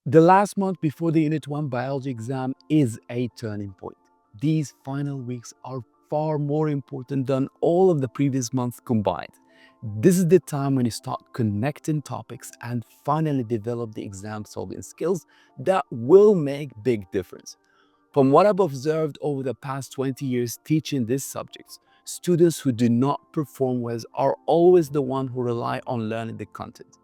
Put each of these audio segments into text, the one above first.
The last month before the Unit 1 biology exam is a turning point. These final weeks are far more important than all of the previous months combined. This is the time when you start connecting topics and finally develop the exam solving skills that will make big difference. From what I've observed over the past 20 years teaching these subjects, students who do not perform well are always the ones who rely on learning the content.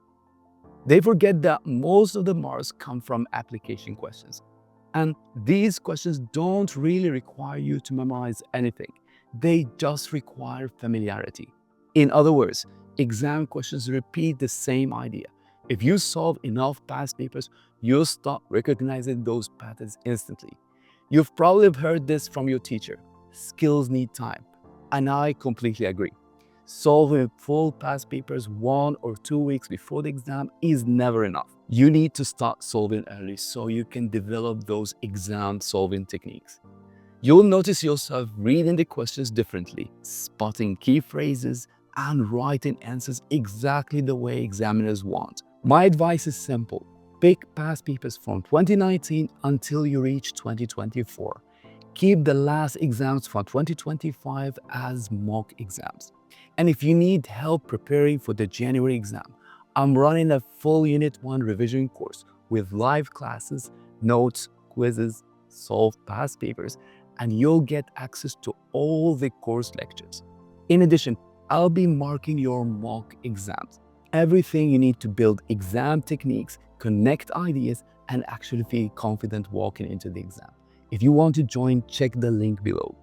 They forget that most of the marks come from application questions. And these questions don't really require you to memorize anything. They just require familiarity. In other words, exam questions repeat the same idea. If you solve enough past papers, you'll start recognizing those patterns instantly. You've probably heard this from your teacher. Skills need time. And I completely agree. Solving full past papers 1 or 2 weeks before the exam is never enough. You need to start solving early so you can develop those exam solving techniques. You'll notice yourself reading the questions differently, spotting key phrases, and writing answers exactly the way examiners want. My advice is simple. Pick past papers from 2019 until you reach 2024. Keep the last exams for 2025 as mock exams. And if you need help preparing for the January exam, I'm running a full Unit 1 revision course with live classes, notes, quizzes, solve past papers, and you'll get access to all the course lectures. In addition, I'll be marking your mock exams. Everything you need to build exam techniques, connect ideas, and actually feel confident walking into the exam. If you want to join, check the link below.